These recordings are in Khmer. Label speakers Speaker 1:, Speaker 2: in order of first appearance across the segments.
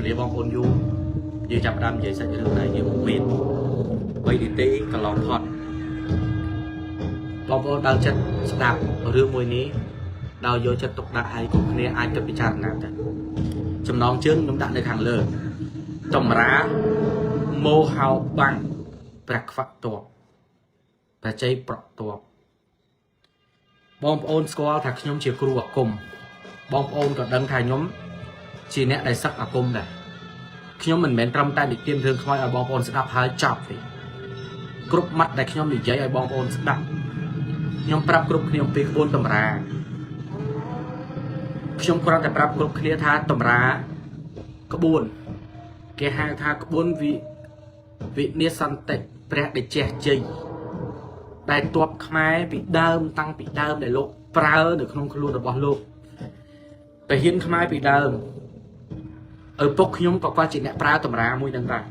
Speaker 1: លាបងប្អូនយូយើងចាប់ដើមនិយាយសាច់រឿងដែលយើងមាន3នាទីកន្លងផុតបងប្អូនដើរចិត្តស្ដាប់រឿងមួយនេះដោយយកចិត្តទុកដាក់ឲ្យគ្រប់គ្នាអាចទៅពិចារណាទៅចំណងជើងខ្ញុំដាក់នៅខាងលើតម្រាមោហោបាំងព្រះខ្វាក់តបប្រជ័យប្រក់តបបងប្អូនស្គាល់ថាខ្ញុំជាគ្រូអាគមបងប្អូនក៏ដឹងថាខ្ញុំជាអ្នកដែលសឹកអាគមដែរខ្ញុំមិនមែនត្រឹមតែនិទានរឿងខ្មោចឲ្យបងប្អូនស្ដាប់ហើយចប់ទេគ្រប់ម៉ាត់ដែលខ្ញុំនិយាយឲ្យបងប្អូនស្ដាប់ខ្ញុំប្រាប់គ្រប់គ្នាអំពីក្បួនតម្រាខ្ញុំគ្រាន់តែប្រាប់គ្រប់គ្នាថាតម្រាក្បួនគេហៅថាក្បួនវិនិសន្តិព្រះតេជះជ័យដែលទ័ពខ្មែរពីដើមតាំងពីដើមដែលលោកប្រើនៅក្នុងខ្លួនរបស់លោកតែហ៊ានខ្មែរពីដើមឪពុកខ្ញុំក៏គាត់ជាអ្នកប្រើតម្រាមួយនឹងដែរ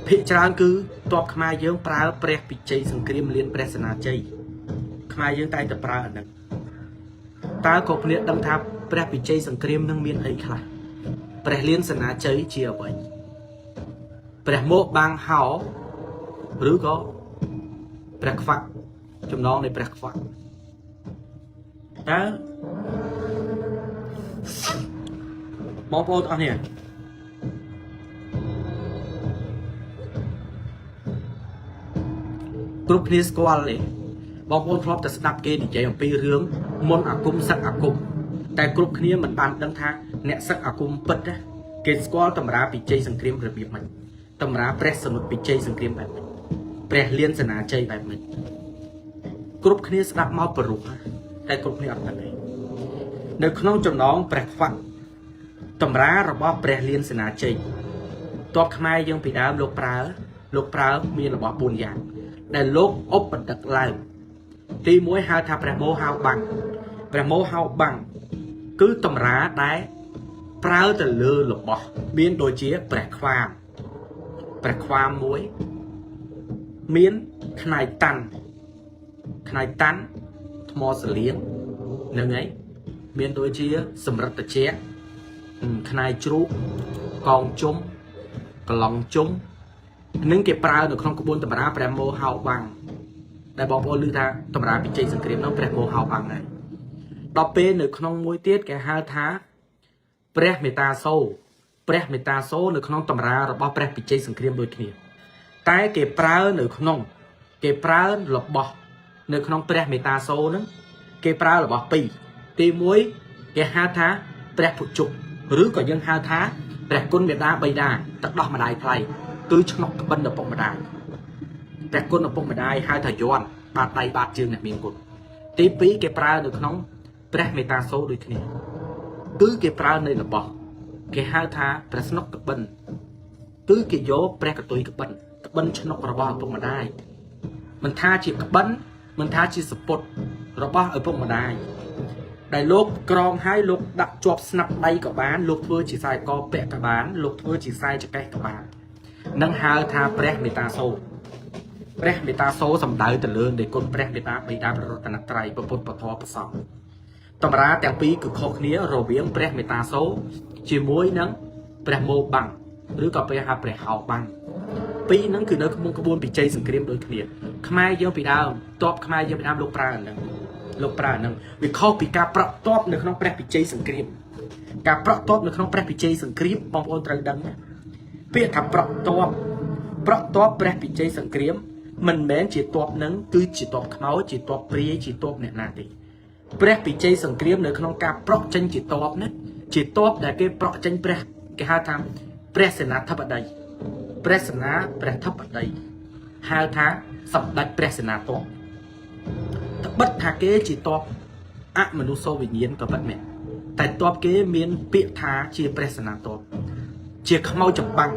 Speaker 1: ភាគច្រើនគឺទ័ពខ្មែរយើងប្រើព្រះពិជ័យសង្គ្រាមលៀនព្រះសេនាជ័យខ្មែរយើងតែងតែប្រើអាហ្នឹងតើគ្រប់គ្នាដឹងថាព្រះពិជ័យសង្គ្រាមនឹងមានអីខ្លះព្រះលៀនសេនាជ័យជាអ្វីព្រះមកបាំងហោឬក៏ព្រះខ្វាក់ចំណងនៃព្រះខ្វាក់តើបងប្អូនអស់នេះគ្រប់គ្នាស្គាល់ទេបងប្អូនធ្លាប់តែស្ដាប់គេនិយាយអំពីរឿងមុនអាគមសឹកអាគមតែគ្រប់គ្នាមិនបានដឹងថាអ្នកសឹកអាគមពិតណាគេស្គាល់តម្រាពិជ័យសង្គ្រាមរបៀបម៉េចតម្រាព្រះសនុតពិជ័យសង្គ្រាមបែបម៉េចព្រះលៀនសេនាជ័យបែបម៉េចគ្រប់គ្នាស្ដាប់មកព្រោះតែគ្រប់គ្នាអត់ដឹងទេនៅក្នុងចំណងព្រះខ្វាក់តម្រារបស់ព្រះលៀនសេនាជ័យទ័ពខ្មែរយើងពីដើមលោកប្រើមានរបស់4យ៉ាងដែលលោកឧបដឹកឡើងទី1ហៅថាព្រះមោហោបាំងព្រះមោហោបាំងគឺតម្រាដែលប្រើទៅលើរបស់មានដូចជាព្រះខ្វាមមួយមានខ្នាយតាន់ថ្មសលៀងនឹងឯងមានដូចជាសម្រិតត្រជាក់ខ្នាយជ្រូកកងជុំកឡុងជុំនឹងគេប្រើនៅក្នុងក្បួនតម្រាព្រះមោហោបាំងដែលបងប្អូនឮថាតម្រាពិជ័យសង្គ្រាមនោះព្រះមោហោបាំងដែរដល់ពេលនៅក្នុងមួយទៀតគេហៅថាព្រះមេតាសូនៅក្នុងតម្រារបស់ព្រះពិជ័យសង្គ្រាមដូចគ្នាតែគេប្រើរបស់នៅក្នុងព្រះមេតាសូហ្នឹងគេប្រើរបស់2ទី1គេហៅថាព្រះពុជុឬក៏យើងហៅថាព្រះគុណមេដាបៃតាទឹកដោះម្ដាយថ្លៃគឺឆ្នុកក្បិនឪពុកម្ដាយព្រះគុណឪពុកម្ដាយហៅថាយន់បាតដៃបាតជើងអ្នកមានគុណទី2គេប្រើនៅក្នុងព្រះមេតាសូដូចគ្នាគឺគេប្រើនៅរបស់គេហៅថាព្រះស្នុកក្បិនគឺគេយកព្រះកតុយក្បិនឆ្នុករបស់ឪពុកម្ដាយមិនថាជាក្បិនមិនថាជាសពុតរបស់ឪពុកម្ដាយដែលលោកក្រងហើយលោកដាក់ជាប់ស្នាប់ដៃក៏បានលោកធ្វើជាខ្សែកពាក់ក៏បានលោកធ្វើជាខ្សែចកេះក៏បាននឹងហៅថាព្រះមេតាសូសំដៅទៅលើនៃគុណព្រះមេតាបិតាប្ររតនត្រ័យពុទ្ធពធប្រសង្ឃតម្រាទាំងពីរគឺខុសគ្នារវាងព្រះមេតាសូជាមួយនឹងព្រះមោបាំងឬក៏ព្រះហៅព្រះហោបាំងពីរហ្នឹងគឺនៅក្នុងក្បួនពិជ័យសង្គ្រាមដូចគ្នាខ្មែរយើងពីដើមទ័ពខ្មែរយើងពីដើមលោកប្រើហ្នឹងវាខុសពីការប្រក់ទ័ពនៅក្នុងព្រះពិជ័យសង្គ្រាមការប្រក់ទ័ពនៅក្នុងព្រះពិជ័យសង្គ្រាមបងប្អូនត្រូវដឹងពាក្យថាប្រក់ទ័ពព្រះពិជ័យសង្គ្រាមមិនមែនជាទ័ពនឹងគឺជាទ័ពខ្មោចជាទ័ពព្រាយជាទ័ពអ្នកណាទេព្រះពិជ័យសង្គ្រាមនៅក្នុងការប្រក់ចេញជាទ័ពនេះជាទ័ពដែលគេប្រក់ចេញព្រះគេហៅថាព្រះសេនាធិបតីហៅថាសម្ដេចព្រះសេនាទ័ពត្បិតថាគេជាទ័ពអមនុស្សវិញ្ញាណក៏ពិតមែនតែទ័ពគេមានពាក្យថាជាព្រះសេនាទ័ពជាខ្មោចចម្បាំង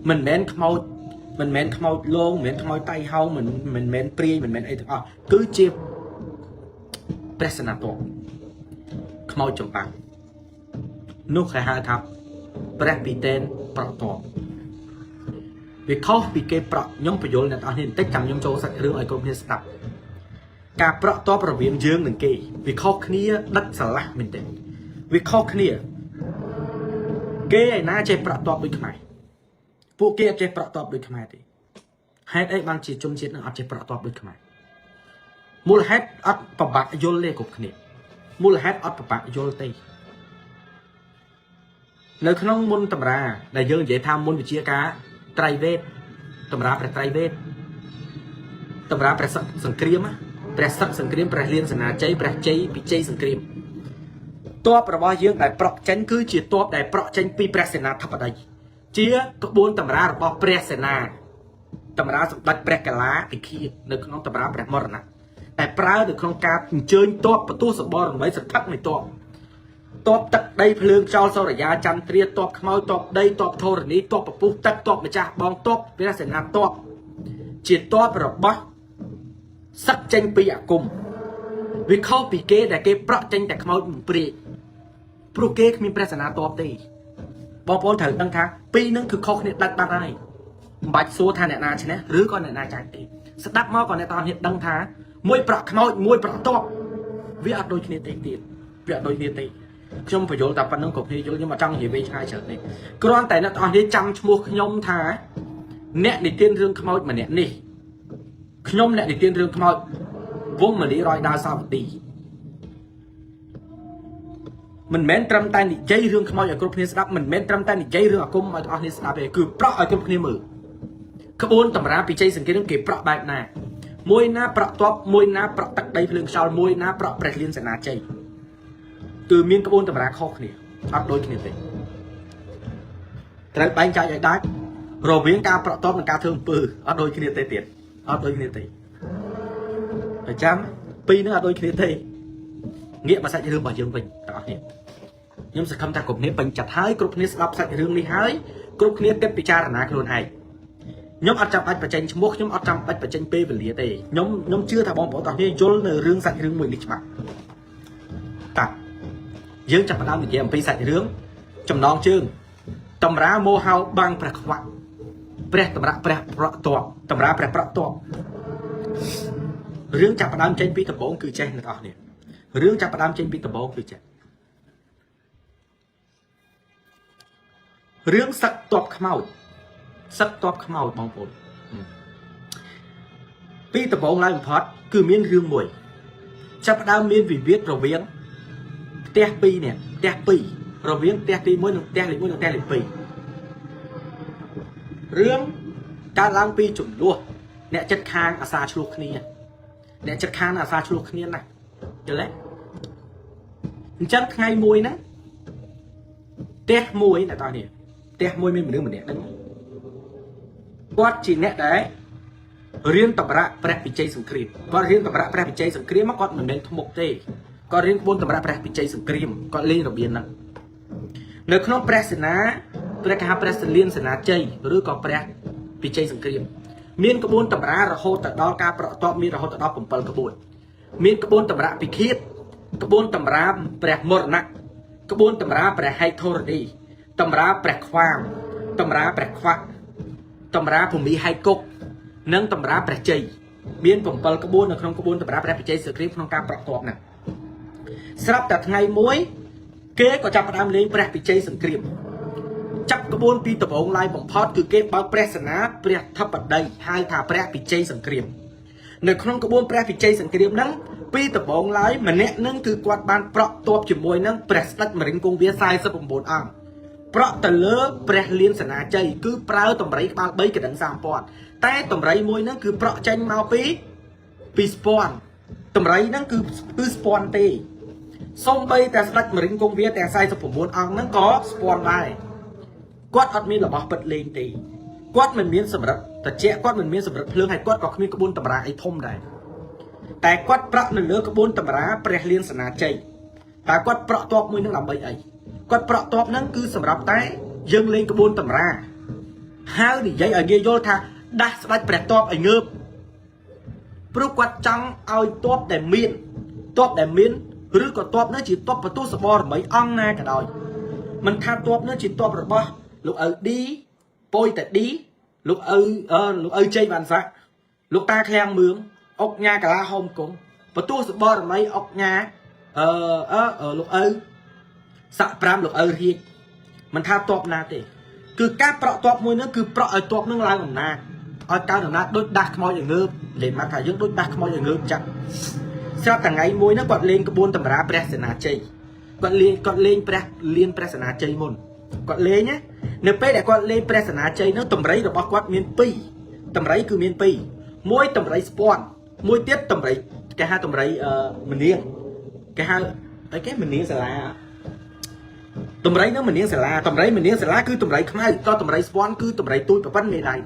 Speaker 1: មិនមែនខ្មោចលងមិនមែនខ្មោចតៃហោងមិនមែនព្រាយមិនមែនអីទាំងអស់គឺជាព្រះសេនាទ័ពខ្មោចចម្បាំងនោះគេហៅថាព្រះពិតេនប្រក់ទ័ពវាខុសពីគេប្រក់ខ្ញុំបញ្យល់អ្នកទាំងអស់នេះបន្តិចចាំខ្ញុំចូលសាច់រឿងឲ្យគ្រប់គ្នាស្ដាប់ការប្រក់ទ័ពរវាងយើងនិងគេវាខុសគ្នាដឹកស្រឡះមែនទេវាខុសគ្នា គេឯណាចេះប្រក់តបដូចខ្មែរពួកគេអត់ចេះប្រក់តបដូចខ្មែរទេហេតុអីបានជាជនជាតិនឹងអត់ចេះប្រក់តបដូចខ្មែរមូលហេតុអត់ប្របាក់យល់ទេគ្រប់គ្នាមូលហេតុអត់ប្របាក់យល់ទេនៅក្នុងមុនតម្រាដែលយើងនិយាយថាមុនវិជាការត្រៃវេទតម្រាព្រះត្រៃវេទតម្រាព្រះសង្គ្រាមព្រះសឹកសង្គ្រាមព្រះលៀនសេនាជ័យព្រះជ័យពិជ័យសង្គ្រាមតបរបស់យើងដែលប្រក់ចេញគឺជាតបដែលប្រក់ចេញពីព្រះសេនាធិបតីជាក្បួនតម្រារបស់ព្រះសេនាតម្រាសម្ដេចព្រះកលាពិឃាតនៅក្នុងតម្រាព្រះមរណៈតែប្រើនៅក្នុងការអញ្ជើញតបបន្ទោះសបរដើម្បីស្ថិតនៃតបទឹកដីភ្លើងចោលសរិយាចន្ទ្រាតបខ្មោចតបដីតបធរណីតបពពុះទឹកតបម្ចាស់បងតបព្រះសេនាតបជាតបរបស់សឹកចេញពីអាគមវាខុសពីគេដែលគេប្រក់ចេញតែខ្មោចព្រាយព្រោះគេគ្មានព្រះសេនាតបទេបងប្អូនត្រូវដឹងថាពីរនឹងគឺខុសគ្នាដាច់បាត់ហើយមិនបាច់សួរថាអ្នកណាឈ្នះឬក៏អ្នកណាចាញ់ទេស្ដាប់មកក៏អ្នកតនេះដឹងថាមួយប្រក់ខ្មោចមួយប្រក់តបវាអត់ដូចគ្នាទេទៀតវាអត់ដូចគ្នាទេខ្ញុំបញ្យល់តែប៉ុណ្្នឹងគ្រប់គ្នាយល់ខ្ញុំអត់ចង់និយាយវែងឆ្ងាយច្រើនទេគ្រាន់តែអ្នកទាំងអស់គ្នាចាំឈ្មោះខ្ញុំថាអ្នកនិទានរឿងខ្មោចម្នាក់នេះខ្ញុំអ្នកនិទានរឿងខ្មោចវងមលីរយដាវសាវទីមិនមែនត្រឹមតែនិយាយរឿងខ្មោចឲ្យគ្រប់គ្នាស្ដាប់មិនមែនត្រឹមតែនិយាយរឿងអាគមឲ្យទាំងអស់គ្នាស្ដាប់ទេគឺប្រក់ឲ្យគ្រប់គ្នាមើលក្បួនតម្រាពិជ័យសង្គ្រាមគេប្រក់បែបណាមួយណាប្រក់តបមួយណាប្រក់ទឹកដីភ្លើងខ្យល់មួយណាប្រក់ព្រះលៀនសេនាជ័យគឺមានក្បួនតម្រាខុសគ្នាអត់ដូចគ្នាទេត្រូវបែងចែកឲ្យដាច់រវាងការប្រក់តបនិងការធ្វើអំពើអត់ដូចគ្នាទេទៀតអត់ដូចគ្នាទេប្រចាំពីរនឹងអត់ដូចគ្នាទេងាកមកសាច់រឿងរបស់យើងវិញបងប្អូនខ្ញុំសង្ឃឹមថាគ្រប់គ្នាពេញចិត្តហើយគ្រប់គ្នាស្ដាប់សាច់រឿងនេះហើយគ្រប់គ្នាគិតពិចារណាខ្លួនឯងខ្ញុំអត់ចាំបាច់បញ្ចេញឈ្មោះខ្ញុំអត់ចាំបាច់បញ្ចេញពេលវេលាទេខ្ញុំជឿថាបងប្អូនទាំងគ្នាយល់នៅរឿងសាច់រឿងមួយនេះច្បាស់តាយើងចាប់ផ្ដើមនិយាយអំពីសាច់រឿងចំណងជើងតម្រាមោហៅបាំងព្រះខ្វាក់ព្រះតម្រាព្រះប្រក់តបតម្រាព្រះប្រក់តបរឿងចាប់ផ្ដើមចេញពីដំបូងគឺចេះអ្នកនរគ្នារឿងចាប់ផ្ដើមចេញពីដំបូងគឺចេះរឿងសឹកតបខ្មោចសឹកតបខ្មោចបងប្អូនពីដំបូងឡើយបំផុតគឺមានរឿងមួយចាប់ផ្ដើមមានវិវាទរវាងផ្ទះពីរនេះផ្ទះពីររវាងផ្ទះទី1និងផ្ទះលេខ1និងផ្ទះលេខ2រឿងកើតឡើងពីចំនួនអ្នកចិត្តខាងអាសាឆ្លោះគ្នាអ្នកចិត្តខាងអាសាឆ្លោះគ្នាណាយល់ទេអញ្ចឹងថ្ងៃមួយហ្នឹងផ្ទះមួយអ្នកតោះនេះផ្ទះមួយមានមនុស្សម្នាក់ហ្នឹងគាត់ជាអ្នកដែលរៀនតម្រាព្រះពិជ័យសង្គ្រាមគាត់រៀនតម្រាព្រះពិជ័យសង្គ្រាមមកគាត់មិនមែនធ្មុកទេគាត់រៀនក្បួនតម្រាព្រះពិជ័យសង្គ្រាមគាត់លេងរបៀបហ្នឹងនៅក្នុងព្រះសេនាព្រះកហាព្រះសលៀនសេនាជ័យឬក៏ព្រះពិជ័យសង្គ្រាមមានក្បួនតម្រារហូតដល់ការប្រកបមានរហូតដល់7ក្បួនមានក្បួនតម្រាពិឃាតក្បួនតម្រាព្រះមរណៈក្បួនតម្រាព្រះហេធរណីតម្រាព្រះខ្វាមតម្រាព្រះខ្វាក់តម្រាភូមិហៃគុកនិងតម្រាព្រះជ័យមាន7ក្បួននៅក្នុងក្បួនតម្រាព្រះពិជ័យសង្គ្រាមក្នុងការប្រកបហ្នឹងស្រាប់តែថ្ងៃមួយគេក៏ចាប់ផ្ដើមលេងព្រះពិជ័យសង្គ្រាមចាប់ក្បួនពីដំបូងឡើយបំផុតគឺគេបើកព្រះសេនាព្រះធិបតីហៅថាព្រះពិជ័យសង្គ្រាមនៅក្នុងក្បួនព្រះពិជ័យសង្គ្រាមហ្នឹងពីដំបូងឡើយម្នាក់នឹងគឺគាត់បានប្រក់តបជាមួយនឹងព្រះស្ដេចមរិញគង្វា49អង្គប្រក់ទៅលើព្រះលៀនសេនាជ័យគឺប្រើតម្រៃក្បាល3កណ្ដឹង3000តែតម្រៃមួយហ្នឹងគឺប្រក់ចេញមកពីស្ពាន់តម្រៃហ្នឹងគឺស្ពាន់ទេសូម្បីតែស្ដេចមរិញគង្វាទាំង49អង្គហ្នឹងក៏ស្ពាន់ដែរគាត់អត់មានរបស់ពិតលេងទេគាត់មិនមានសម្រិតត្រជាក់គាត់មិនមានសម្រិតភ្លើងហើយគាត់ក៏គ្មានក្បួនតម្រាអីធំដែរតែគាត់ប្រក់នៅលើក្បួនតម្រាព្រះលៀនសេនាជ័យតែគាត់ប្រក់តបមួយនឹងដើម្បីអីគាត់ប្រក់តបហ្នឹងគឺសម្រាប់តែយើងលេងក្បួនតម្រាហើយនិយាយឲ្យងាយយល់ថាដាស់ស្ដេចព្រះតបឲ្យងើបព្រោះគាត់ចង់ឲ្យតបដែលមានឬក៏តបនោះជាតបបន្ទោះសបរមីអង្គណាក៏ដោយមិនថាតបនោះជាតបរបស់លោកឪឌីប៉យតាឌីលោកឪជ័យបានសាក់លោកតាឃ្លាំងមឿងអុកញ៉ាកាឡាហោមគង់បន្ទោះសបរមីអុកញ៉ាលោកឪសាក់5លោកឪរៀក mình tha tọp na thế cứ các prọ tọp môi nữa cứ prọ ở tọp nước lai làm na ở cao làm na đôi đạc môi ở ngư để mà thả dưỡng đôi đạc môi ở ngư chắc sao thằng ngày môi nó còn lên cái buôn tầm ra presena chơi còn lên presena chơi môn còn lên nhé nếu bây để còn lên presena chơi nó tầm rấy được bao quát miền pi tầm rấy cứ miền pi môi tầm rấy spawn môi tiết tầm rấy cái hai tầm rấy mình điên cái hai cái mình điên sẽ là tầm rấy nó mình điên sẽ là cứ tầm rấy không ai cho tầm rấy spawn cứ tầm rấy tôi và bắt mê này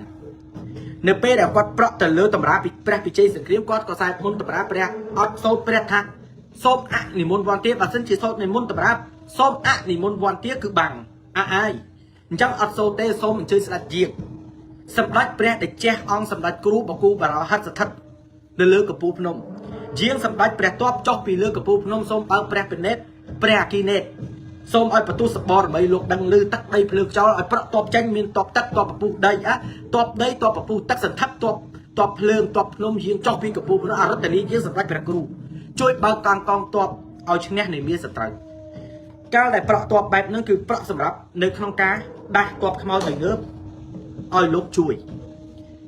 Speaker 1: nếu bây để quát prọ từ lứa tầm ra bị pre bị chơi sự kiếm quát có sai môn tầm ra pre ót sốt pre thang sốt ạ thì môn quan tiếp và sân chỉ sốt này môn tầm ra sốt ạ thì môn quan tiếp cứ bằng ai chắc ót sốt tê sốt mình chơi sẽ là diệt sầm đách pre để che ong sầm đách cú bảo cú và nó hất thật lứa của pu phnom riêng sầm đách pre top chọc vì lứa của pu phnom sôm bao pre bên nét pre kia nét sôm ai bắt tu sập bò mấy luộc đằng lư tắc đây lược cho ai bắt top tranh miền top tắc top pu đây á top đây top pu tắc sần thấp top lương top phnom riêng chọc vì của pu nó rất là lý riêng sầm đách pre cú chui bao càng con top ao chừng này miền sập trời cao đại pro top bẹp nó cứ pro sầm rập nơi không cá đại top khmau từ ngớp oi lốp chui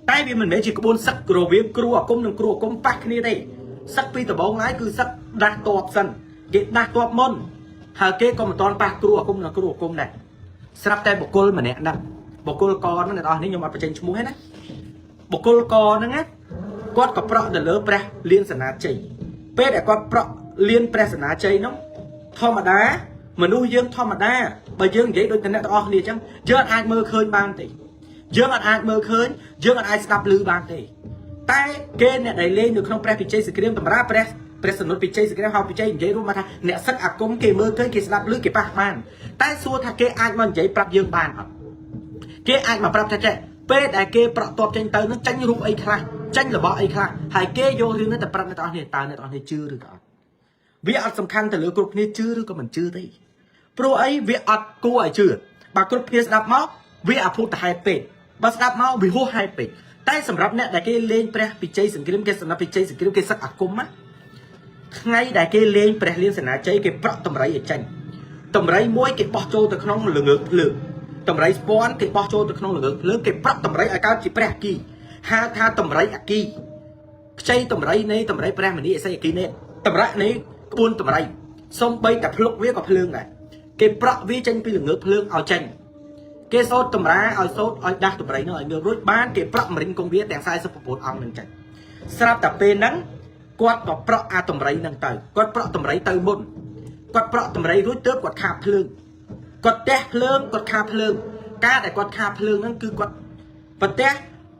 Speaker 1: tay vì mình mấy chỉ có bốn sắc rồi viếng cua cung bạc như đây sắc pi từ bóng lái cứ sắc đa top sân cái đa top môn hà kế có một toàn bạc cua cung này sắp tay bộ côn mà nè nè bộ côn co nó này đó nếu như mà phải tranh mua hết á bộ côn co nó ngắt quát có pro để lỡ pre liên sân á chảy pe để quát pro liên pre sân á chảy nó thò mà đá mà nuôi dương thò mà đá bởi dương vậy đôi tên này to liền chăng dương ai mơ khơi ban tỷ dương ai mơ khơi dương ai stop lư ban tỷ tay kê này đẩy lên được không pre piche sự kiếm tầm ra pre sân nốt piche sự kiếm học piche vậy luôn mà thà nè sắc áp công kê mơ khơi kê stop lư kê pa man tay xua thà kê ai mà vậy prap dương ban kê ai mà prap chạy pe đại kê prap top tranh tới nó tranh rụp ấy khai tranh là bỏ ấy khai hai kê vô riêng nó tập prap nó to này chưa được vì ở sầm khăn từ lứa cục này chưa được mình chưa thấy pro ấy vì ở cô ấy chưa bà cục kia đạp máu vì ở phụ hai pet bà đạp máu vì hô hai pet tay sầm rập nè đại kê lên pre bị chơi sừng kiếm kê sừng bị chơi sừng kiếm kê sắc ạc cung á ngay đại kê lên pre lên sừng ná chơi kê prọ tầm rấy ở tranh tầm rấy muối kê bỏ trâu từ không lửa tầm rấy spawn kê bỏ trâu từ không lửa kê prọ tầm rấy ở cao chỉ pre kỳ ha tha tầm rấy ở kỳ chơi tầm rấy này tầm rấy pre mình đi xây kỳ này tầm rấy này buôn tầm rấy xong bay tập lúc viết gặp lương này cái prọ vi tranh pi lửa lương ao tranh cái sốt tầm ra ao sốt ao đa tầm rấy nó ở ngược rối bán cái prọ mà đến công việc đèn sai sắp phục ông đừng tranh sắp tập bên nắng quạt có prọ a tầm rấy nâng tới quạt prọ tầm rấy tới môn quạt prọ tầm rấy rối tớp quạt khap lương quạt té lương quạt khap lương cá để quạt khap lương nó cứ quạt vật té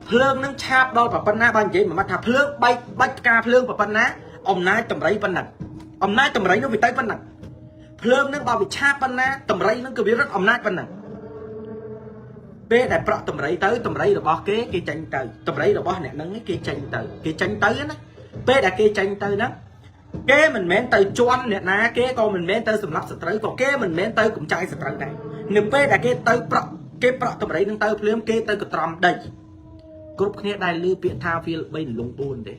Speaker 1: lương nó chạp đo vào pan na ban vậy mà mặt thạp lương bay bay ca lương vào pan na ông nái tầm rấy pan nặng ông nái tầm rấy nó bị tay pan nặng lương nó bao bị chạp pan na tầm rấy nó cứ biết rất ông nái pan nặng bé đại prọ tầm rấy tới tầm rấy rồi bỏ kế cái tranh tới tầm rấy rồi bỏ nè nắng cái tranh tới nó bé đại cái tranh tới đó kế mình mến tới choan nè ná kế con mình mến tới sầm lấp sập tới còn kế mình mến tới cũng chạy sập tới này nếu bé đại cái prọ tầm rấy nó tới phim kế tới cái tròn đây cướp kia đại lưu biện tha phi bay lùng buồn đấy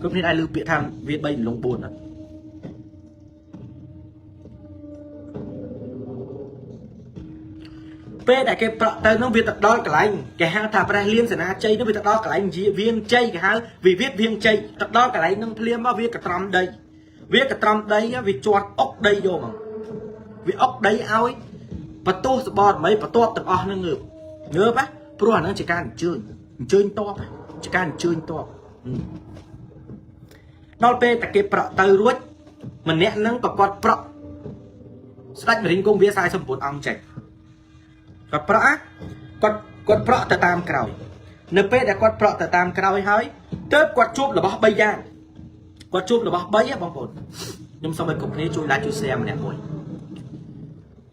Speaker 1: cướp kia đại lưu biện tha việt bay lùng buồn à pe đại cái tới nó việt tập đo cả lạnh cái hang thả ra liên sena chơi nó việt tập đo cả lạnh viên chơi cái hang vì viết viên chơi tập đo cả lạnh nó liên bao viết cả tròn đây vì choát ốc đây vô mà vì ốc đây ao ấy và tô bò mấy và tô tập nó ngược á pro nó chỉ can chơi to chỉ can chơi to nó pe tại cái prọ từ ruột mình nè nó có con prọ sách mình công việc sai xong một ông chạy có prọ con prọ từ tam cào nếu pe đã con prọ từ tam cào ấy hơi tớp quạt chụp là bó bay ra quạt chụp là bó bay á bóng bột nhưng xong rồi cũng thế chui lại chui xe mà nè ngồi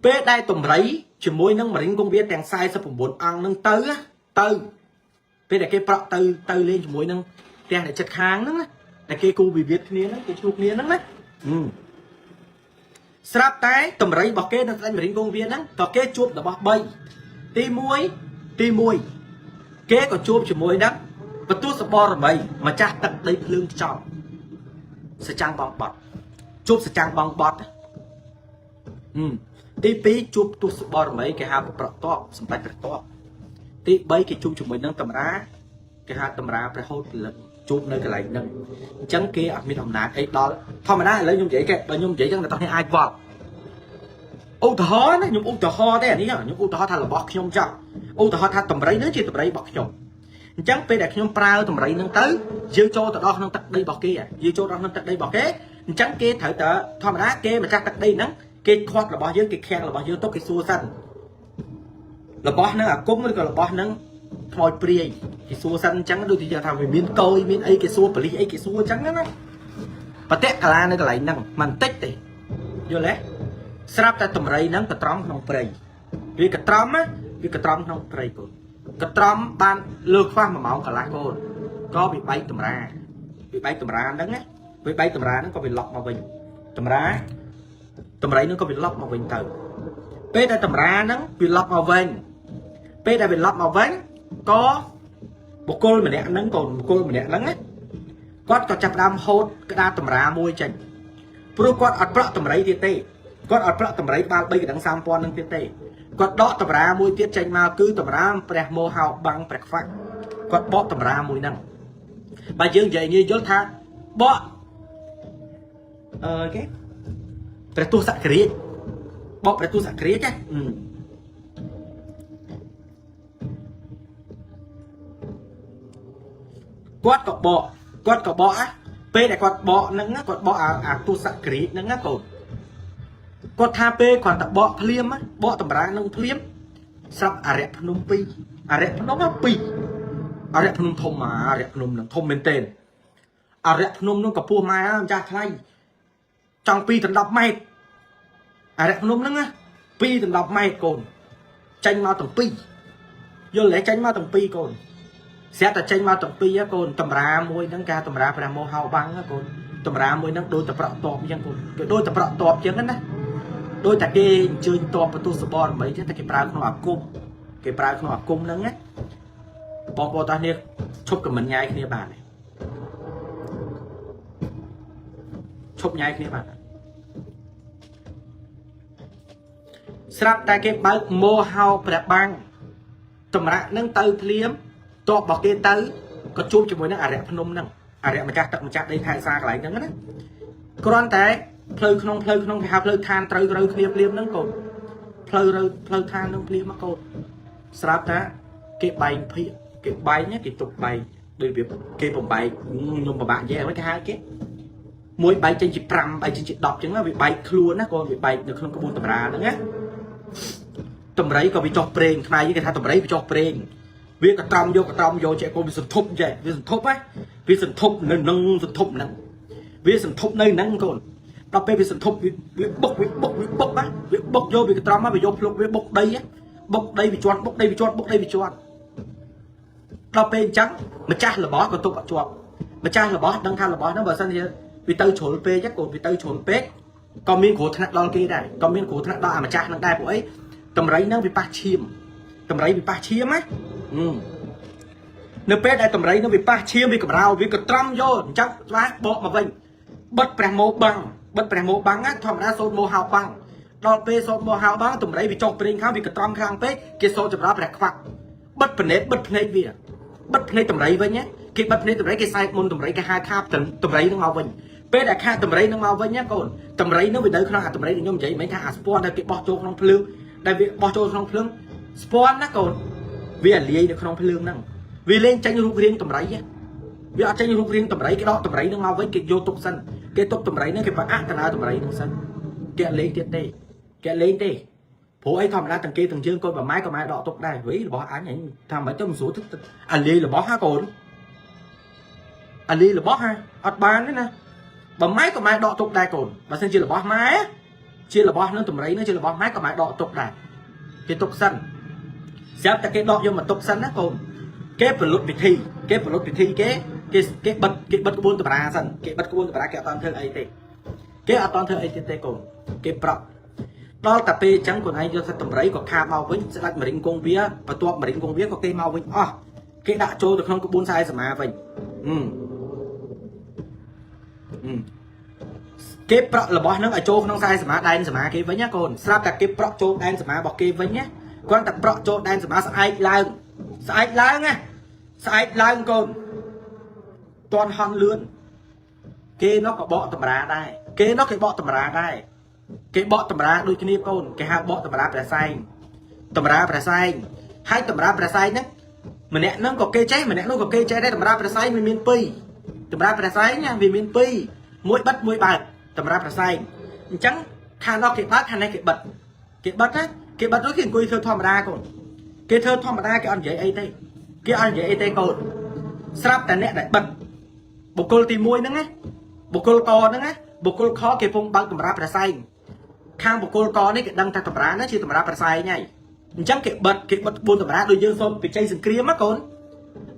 Speaker 1: pe đây tùng rấy chỉ môi nâng mà đến công việc đèn sai xong một ông nâng tới pe để cái prọ từ lên chỉ môi nâng đèn để chật kháng nữa để cái cô bị viết kia nó cái chụp kia nó đấy sắp tay tầm rấy bỏ cái nó anh đến công viên đó có cái chụp là bỏ bay ti muối cái còn chụp chỉ muối đó và tôi sẽ bỏ rồi mày mà chắc tận đây lương chọn sẽ trang bong bọt chụp sẽ trang bong bọt ទី2ជួបទស្សបរមីគេហៅប្រតបសម្ដេចព្រះតបទី3គេជួបជាមួយនឹងតម្រាគេហៅតម្រាព្រះហូតពលិកជួបនៅកន្លែងហ្នឹងអញ្ចឹងគេអត់មានអំណាចអីដល់ធម្មតាឥឡូវខ្ញុំនិយាយគេបើខ្ញុំនិយាយចឹងតែតោះនេះអាចវល់ឧទាហរណ៍ណាខ្ញុំឧទាហរណ៍ទេអានេះខ្ញុំឧទាហរណ៍ថារបស់ខ្ញុំចោះឧទាហរណ៍ថាតម្រៃនេះជាតម្រៃរបស់ខ្ញុំអញ្ចឹងពេលដែលខ្ញុំប្រើតម្រៃហ្នឹងទៅយើងចូលទៅដល់ក្នុងទឹកដីរបស់គេយើងចូលដល់ក្នុងទឹកដីរបស់គេអញ្ចឹងគេត្រូវតែធម្មតាគេម្ចាស់ទឹកដីហ្នឹងគេខាត់របស់យើងគេខាំងរបស់យើងទៅគេសួរសិនរបស់ហ្នឹងអាគុំឬក៏របស់ហ្នឹងខ្មោចព្រាយគេសួរសិនអញ្ចឹងដូចជាថាវាមានកយមានអីគេសួរប៉លិសអីគេសួរអញ្ចឹងណាប្រតិកាឡានៅកន្លែងហ្នឹងមិនតិចទេយល់ទេស្រាប់តែតម្រៃហ្នឹងកត្រំក្នុងព្រៃវាកត្រំណាវាកត្រំក្នុងព្រៃកូនកត្រំបានលើខ្វះ1ម៉ោងកន្លះកូនក៏វាបែកតម្រាហ្នឹងណាវាបែកតម្រាហ្នឹងក៏វាឡប់មកវិញតម្រៃហ្នឹងក៏វាឡប់មកវិញទៅពេលដែលតម្រាហ្នឹងវាឡប់មកវិញពេលដែលវាឡប់មកវិញក៏បុគ្គលម្នាក់ហ្នឹងក៏បុគ្គលម្នាក់ហ្នឹងណាគាត់ក៏ចាប់ដើមហូតក្តារតម្រាមួយចេញព្រោះគាត់អត់ប្រក់តម្រៃទៀតទេគាត់អត់ប្រក់តម្រៃបាល់3កណ្ដឹង3000នឹងទៀតទេគាត់ដកតម្រាមួយទៀតចេញមកគឺតម្រាព្រះមោហោបាំងព្រះខ្វាក់គាត់បកតម្រាមួយហ្នឹងបើយើងនិយាយងាយយល់ថាបកគេព្រះទស្សគ្រាសបកព្រះទស្សគ្រាសណាគាត់ក៏បកពេលដែលគាត់បកហ្នឹងគាត់បកអាទស្សគ្រាសហ្នឹងណាកូនគាត់ថាពេលគាត់តែបកភ្លាមបកតម្រានឹងភ្លាមស្រាប់អរិយភ្នំ2អរិយភ្នំ2អរិយភ្នំធំអរិយភ្នំនឹងធំមែនទែនអរិយភ្នំនឹងកម្ពស់ម៉ែម្ចាស់ថ្លៃចង់2ដល់10ម៉ែត្រអរិយភ្នំហ្នឹងណា2ដល់10ម៉ែត្រកូនចេញមកទាំងពីរយល់ទេចេញមកទាំងពីរកូនស្រាប់តែចេញមកទាំងពីរកូនតម្រាមួយហ្នឹងគេតម្រាព្រះមោហោបាំងកូនតម្រាមួយហ្នឹងដូចតែប្រក់តបអញ្ចឹងកូនគេដូចតែប្រក់តបអញ្ចឹងណាដោយតែគេអញ្ជើញតបបន្ទោសបរមីទេតែគេប្រើក្នុងអាគមហ្នឹងណាបងប្អូនតានេះឈប់ខមមិនញ៉ាយគ្នាបានទេឈប់ញ៉ាយគ្នាបានស្រាប់តែគេបើកមោហោព្រះបាំងតម្រាក់ហ្នឹងទៅភ្លាមតបរបស់គេទៅក៏ជួបជាមួយនឹងអរិយភ្នំហ្នឹងអរិយម្ចាស់ទឹកម្ចាស់ដីថែសារកន្លែងហ្នឹងណាគ្រាន់តែផ្លូវក្នុងគេហៅផ្លូវឋានត្រូវគ្នាភ្លាមហ្នឹងកូនផ្លូវឋានហ្នឹងភ្លាមមកកូនស្រាប់តែគេបែងភាគគេបែងគេទុកបែងដូចវាគេបំបែកខ្ញុំពិបាកនិយាយឲ្យគេហៅគេមួយបែកចេញជា5បែកចេញជា10អញ្ចឹងវាបែកខ្លួនណាកូនវាបែកនៅក្នុងក្បួនតម្រាហ្នឹងណាតម្រៃក៏វាចោះប្រេងខ្មែរគេថាតម្រៃវាចោះប្រេងវាក៏ត្រំយកចេះកូនវាសន្ធប់ចេះវាសន្ធប់ហ៎វាសន្ធប់នៅនឹងសន្ធប់ហ្នឹងវាសន្ធប់នៅហ្នឹងកូនដល់ពេលវាសន្ធប់វាបុកណាវាបុកយកវាត្រំមកវាយកភ្លុកវាបុកដីវាជាប់បុកដីវាជាប់ដល់ពេលអញ្ចឹងម្ចាស់របស់ក៏ទុកអត់ជាប់ម្ចាស់របស់ដឹងថារបស់ហ្នឹងបើសិនជាវាទៅជ្រុលពេកកូនវាទៅជ្រុលពេកក៏មានគ្រោះថ្នាក់ដល់គេដែរក៏មានគ្រោះថ្នាក់ដល់អាម្ចាស់ហ្នឹងដែរព្រោះអីតម្រៃហ្នឹងវាប៉ះឈាមណានៅពេលដែលតម្រៃហ្នឹងវាប៉ះឈាមវាកម្រោវាក៏ត្រំយកអញ្ចឹងស្វាបកមកវិញបិទព្រះមោបាំងណាធម្មតាសូត្រមោហោបាំងដល់ពេលសូត្រមោហោបាំងតម្រៃវាចុះប្រេងខាងវាក៏ត្រំខាងពេកគេសូត្រចម្រើនព្រះខ្វាក់បិទភ្នែកវាបិទភ្នែកតម្រៃវិញគេបិទភ្នែកតម្រៃគេសែកមុនតម្រៃគេហៅខាបតម្រៃហ្នឹងមកវិញពេលដែលខាតម្រៃហ្នឹងមកវិញណាកូនតម្រៃហ្នឹងវានៅក្នុងអាតម្រៃខ្ញុំនិយាយមិនថាអាស្ពាន់ដែលគេបោះចូលក្នុងភ្លើងដែលវាបោះចូលក្នុងភ្លើងស្ពាន់ណាកូនវាលាយនៅក្នុងភ្លើងហ្នឹងវាលេងចេញរូបរាងតម្រៃវាអត់ចេញរូបរាងតម្រៃគេដកតម្រៃហ្នឹងមកវិញគេយកទុកសិនគេទុកតម្រៃហ្នឹងគេប្រអាក់តើតម្រៃហ្នឹងសិនគេលេងទៀតទេព្រោះអីធម្មតាទាំងគេទាំងយើងកូនប្រម៉ែក៏ម៉ែដកទុកដែរវិញរបស់អញថាមិនទៅមិនស្រួលទឹកអាលាយរបស់ហាកូនអាលាយរបស់ហាអត់បានទេណាបើម៉ែក៏ម៉ែដកទុកដែរកូនបើសិនជារបស់ម៉ែជារបស់នឹងតម្រៃនឹងជារបស់ម៉ែក៏ម៉ែដកទុកដែរគេទុកសិនស្រាប់តែគេដកយកមកទុកសិនណាកូនគេប្រលុតពិធីគេបិទក្បួនតម្រាសិនគេបិទក្បួនតម្រាគេអត់តធ្វើអីទេទេកូនគេប្រក់ដល់តែពេលអញ្ចឹងខ្លួនឯងយកទៅតម្រៃក៏ខាបមកវិញស្ដាច់មរិញគង់វាបន្ទាប់មរិញគង់វាក៏គេមកវិញអស់គេដាក់ចូលទៅក្នុងក្បួនខ្សែសមាវិញ គេប្រក់របស់ហ្នឹងឲ្យចូលក្នុងខ្សែសមាដែនសមាគេវិញណាកូនស្រាប់តែគេប្រក់ចូលដែនសមារបស់គេវិញណាគាត់តែប្រក់ចូលដែនសមាស្អែកឡើងស្អែកឡើងណាស្អែកឡើងកូនតន់ហន់លឿនគេនោះក៏បកតម្រាដែរគេនោះគេបកតម្រាដែរគេបកតម្រាដូចគ្នាកូនគេហៅបកតម្រាព្រះសែងតម្រាព្រះសែងហើយតម្រាព្រះសែងហ្នឹងម្នាក់ហ្នឹងក៏គេចេះម្នាក់នោះក៏គេចេះដែរតម្រាព្រះសែងវាមាន2តម្រាព្រះសែងណាវាមាន2មួយបិទមួយបើកតម្រាព្រះសែងអញ្ចឹងខាងនោះគេបើកខាងនេះគេបិទគេបិទណាគេបិទរួចគេអង្គុយធ្វើធម្មតាកូនគេធ្វើធម្មតាគេអត់និយាយអីទេគេអត់និយាយអីទេកូនស្រាប់តែអ្នកដែលបិទបុគ្គលទី1ហ្នឹងណាបុគ្គលកហ្នឹងណាបុគ្គលខគេពងបើកតម្រាព្រះសែងខាងបុគ្គលកនេះគេដឹងថាតម្រាហ្នឹងជាតម្រាព្រះសែងហើយអញ្ចឹងគេបិទ4តម្រាដូចយើងសូមបច្ចេកសង្គ្រាមណាកូន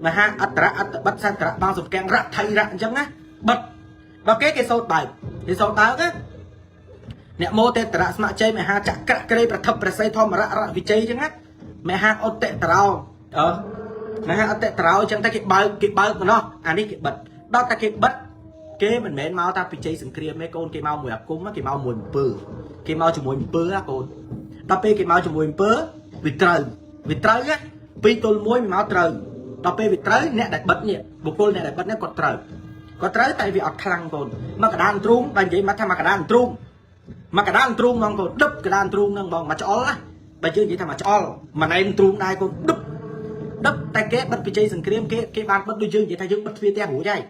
Speaker 1: មហាអត្តរអត្តបិទសន្តរបាងសុភកាំងរៈថៃរៈអញ្ចឹងណាបិទដល់គេសូត្របើកគេសូត្របើកណាអ្នកមោទេតរៈស្ម័គ្រជ័យមហាចក្រក្រេប្រថិបប្រស័យធម្មរៈរៈវិជ័យអញ្ចឹងណាមហាអត្តតរោមហាអត្តតរោអញ្ចឹងតែគេបើកម្នោះអានេះគេបិទដល់តែគេបិទគេមិនមែនមកតាបច្ចេកសង្គ្រាមទេកូនគេមកមួយអាគមគេមកមួយអំពើគេមកជាមួយអំពើណាកូនដល់ពេលគេមកជាមួយអំពើវាត្រូវណា2ទល់1មកត្រូវដល់ពេលវាត្រូវអ្នកដែលបិទនេះបុគ្គលអ្នកដែលបិទនេះគាត់ត្រូវតែវាអត់ខ្លាំងកូនមកកដានទ្រូងបើនិយាយមកថាមកកដានទ្រូងហ្មងកូនដឹបកដានទ្រូងហ្នឹងបងមកច្អល់ណាបើយើងនិយាយថាមកច្អល់មិនឯងទ្រូងដែរកូនដឹបតែគេបិទបច្ចេកសង្គ្រាមគេបានបិទដូចយើងនិយាយថាយើងបិទទ្វារផ្ទះរួចហើយ